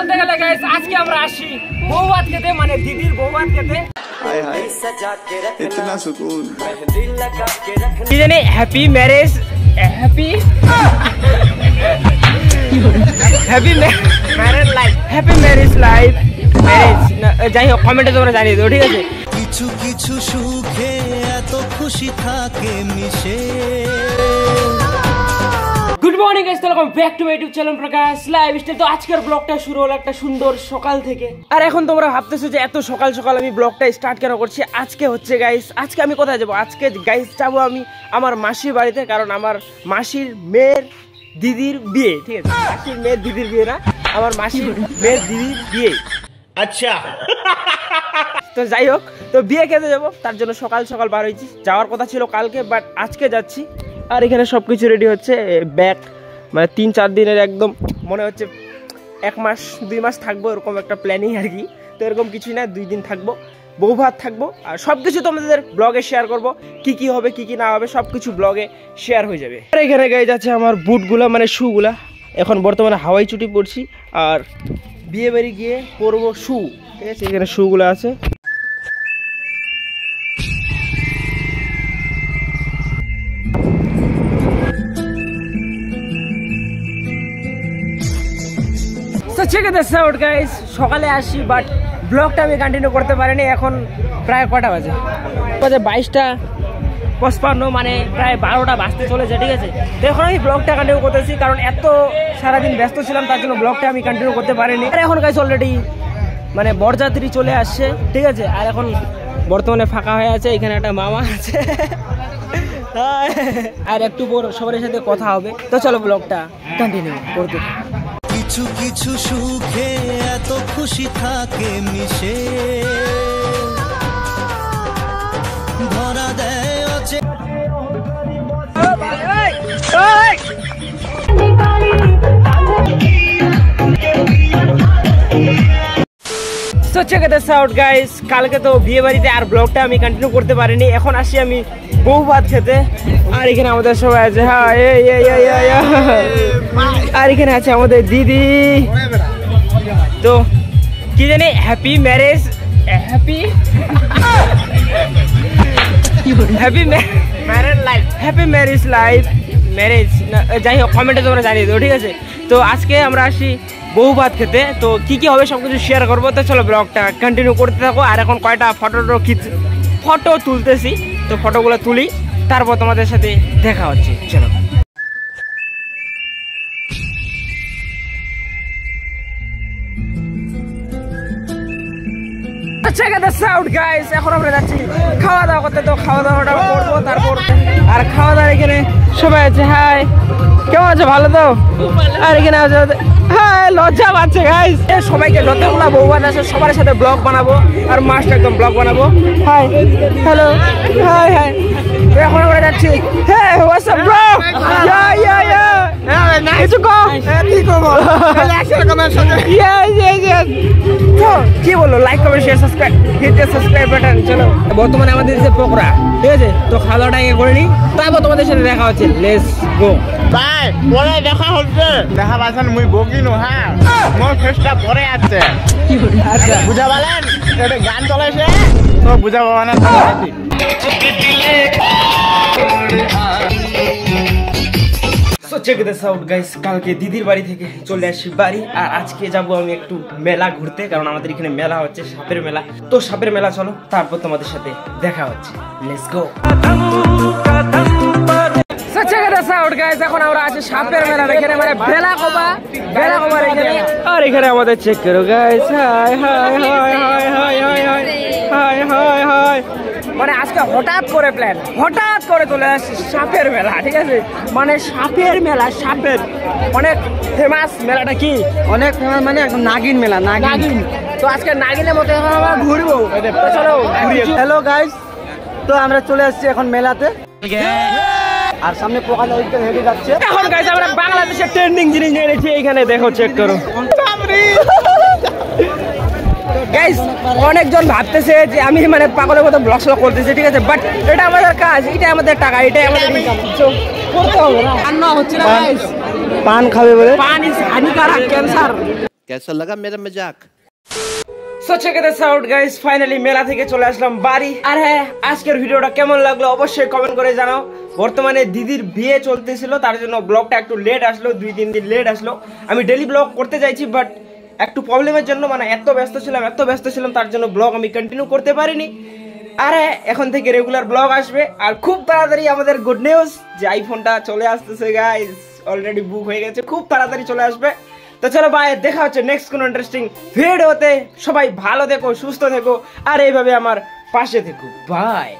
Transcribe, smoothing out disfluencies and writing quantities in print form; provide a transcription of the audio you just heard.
বলতে গেলে গাইস আজকে আমরা আসি বউ ভাত খেতে, মানে দিদির বউ ভাত খেতে। हाय हाय इतना सुकून। কি জানি happy marriage, happy happy marriage life, happy marriage life, marriage যাই হোক কমেন্টে তোমরা জানিয়ে দেবো, ঠিক আছে? কিছু কিছু সুখে এত খুশি থাকে মিশে। Good morning guys, welcome back to my YouTube channel Prakash lifestyle. তো আজকের ব্লগটা শুরু হলো একটা সুন্দর সকাল থেকে। আর এখন তোমরা ভাবতেছো যে এত সকাল সকাল আমি ব্লগটা স্টার্ট কেন করছি। আজকে হচ্ছে গাইস, আজকে আমি কোথায় যাবো? আজকে গাইস যাবো আমি আমার মাসির বাড়িতে, কারণ আমার মাসির মেয়ের দিদির বিয়ে, ঠিক আছে? মাসির মেয়ের দিদির বিয়ে না, আমার মাসির মেয়ের দিদির বিয়ে। আচ্ছা, তো যাই হোক, তো বিয়ে খেতে যাবো, তার জন্য সকাল সকাল বার হয়েছি। যাওয়ার কথা ছিল কালকে, বাট আজকে যাচ্ছি। আর এখানে সব কিছু রেডি হচ্ছে, ব্যাগ মানে 3-4 দিনের, একদম মনে হচ্ছে 1 মাস 2 মাস থাকবো, এরকম একটা প্ল্যানিং আর কি। তো এরকম কিছুই না, 2 দিন থাকবো, বউ ভাত থাকবো, আর সব কিছু তোমাদের ব্লগে শেয়ার করবো। কি কি হবে কি কি না হবে সব কিছু ব্লগে শেয়ার হয়ে যাবে। আর এখানে গায়ে যাচ্ছে আমার বুটগুলা, মানে শুগুলা। এখন বর্তমানে হাওয়াই চুটি পরছি, আর বিয়ে বাড়ি গিয়ে পরবো শু, ঠিক আছে? এখানে শুগুলো আছে। সকালে আসি, বাট ব্লগটা আমি কন্টিনিউ করতে পারিনি। এখন প্রায় কটা বাজে? 22:55, মানে প্রায় 12টা বাজতে চলেছে, ঠিক আছে? তো এখন আমি ব্লগটা কন্টিনিউ করতেছি, কারণ এত সারাদিন ব্যস্ত ছিলাম, তার জন্য ব্লগটা আমি কন্টিনিউ করতে পারিনি। আর এখন গাইস অলরেডি মানে বরযাত্রী চলে আসছে, ঠিক আছে? আর এখন বর্তমানে ফাঁকা হয়ে আছে, এখানে একটা মামা আছে আর একটু পর সবার সাথে কথা হবে। তো চলো ব্লগটা কন্টিনিউ করতে। কিছু কিছু সুখে এত খুশি থাকে মিশে, ধরা দেয় আছে। So check this out guys, কালকে তো বিয়ে বাড়িতে আর ব্লগটা আমি কন্টিনিউ করতে পারিনি। এখন আসি আমি বউ ভাত খেতে, আর এখানে আমাদের সবাই আছে। হ্যাঁ, আর এখানে আছে আমাদের দিদি। তো কি জানি happy marriage, happy happy marriage life, happy marriage life, marriage যাই হোক কমেন্টে তোমরা জানিয়ে দেবো, ঠিক আছে? তো আজকে আমরা আসি বউ ভাত খেতে, তো কি কি হবে সবকিছু শেয়ার করবো। তো চলো ব্লগটা কন্টিনিউ করতে থাকো। আর এখন কয়টা ফটো তুলতেছি, তো ফটোগুলো তুলি, তারপর তোমাদের সাথে দেখা হচ্ছে। চলো। এখন আমরা যাচ্ছি খাওয়া দাওয়া করতে, তো খাওয়া দাওয়াটা করবো তারপর। আর খাওয়া দাওয়া এখানে সবাই আছে। হাই, কেমন আছে? ভালো তো? আর এখানে আছে, হ্যাঁ, লজ্জা পাচ্ছে গাইস। সবাইকে যতগুলো বউ ভাত আছে সবার সাথে ব্লগ বানাবো, আর মাস্ট একদম ব্লগ বানাবো। Hi, hello, hi hi. এখন আমরা যাচ্ছি। হ্যাঁ, হোয়াটস আপ ব্রো? কিছু কম কি বললো? Like comment share subscribe, hit the subscribe button. চলো, বর্তমানে আমাদের যে পকোড়া, ঠিক আছে? তো খাওয়া দাওয়াটা আগে করে নিই, তারপর তোমাদের সাথে দেখা হচ্ছে। Let's go. ভাই পরে দেখা হচ্ছে, দেখা পাচ্ছেন মুই বকিনু। হ্যাঁ, মোর ফেসটা পরে আছে। আচ্ছা, বুঝা পালেন? এটা গান চলেছে তো বুঝা পাবা না। So check this out guys, কালকে দিদির বাড়ি থেকে চলে আসি বাড়ি, আর আজকে যাবো আমি একটু মেলা ঘুরতে, কারণ আমাদের এখানে মেলা হচ্ছে, সাপের মেলা। তো সাপের মেলা চলো, তারপর তোমাদের সাথে দেখা হচ্ছে। Let's go. So check this out guys, এখন আমরা আছি সাপের মেলা, এখানে মানে বেলা কবা এখানে। আর এখানে আমাদের চেক করো guys. High high high high high high high high high. মানে আজকে হঠাৎ করে প্ল্যান, হঠাৎ করে চলে আসছি সাপের মেলা, ঠিক আছে? মানে সাপের মেলা, সাপের অনেক ফেমাস মেলাটা। কি অনেক ফেমাস? মানে একদম নাগিন মেলা, নাগিন। তো আজকে নাগিনের মতো এখন আমরা ঘুরবো, চলো ঘুরি। হ্যালো গাইস, তো আমরা চলে আসছি এখন মেলাতে, আর সামনে পোকা হেঁটে যাচ্ছে। এখন গাইস আমরা বাংলাদেশের ট্রেন্ডিং জিনিস নিয়ে এনেছি, এইখানে দেখো, চেক করো গাইস। অনেকজন ভাবতেছে যে আমি মানে পাগলের মতো ব্লগ স্লগ করতেছি, ঠিক আছে? বাট এটা আমাদের কাজ, এটা আমাদের টাকা, এটাই আমাদের ইনকাম, করতে হবে না। রান্না হচ্ছে না গাইস, পান খাবে বলে। পান ইজ হানিকারক, ক্যান্সার। कैसा लगा मेरा मजाक? So check this out guys, finally মেলা থেকে চলে আসলাম বাড়ি। আর হ্যাঁ, আজকের ভিডিওটা কেমন লাগলো অবশ্যই কমেন্ট করে জানাও। বর্তমানে দিদির বিয়ে চলতেছিল, তার জন্য ব্লগটা একটু লেট আসলো, 2-3 দিন লেট আসলো। আমি ডেইলি ব্লগ করতে চাইছি, বাট একটু প্রবলেমের জন্য মানে এত ব্যস্ত ছিলাম তার জন্য ব্লগ আমি কন্টিনিউ করতে পারিনি। আর হ্যাঁ, এখন থেকে রেগুলার ব্লগ আসবে। আর খুব তাড়াতাড়ি আমাদের গুড নিউজ যে আইফোনটা চলে আসতেছে গাইস, অলরেডি বুক হয়ে গেছে, খুব তাড়াতাড়ি চলে আসবে। তো চলো ভাই, দেখা হচ্ছে নেক্সট কোনো ইন্টারেস্টিং ভিডিওতে। সবাই ভালো থেকো, সুস্থ থেকো, আর এইভাবে আমার পাশে থেকো। বাই।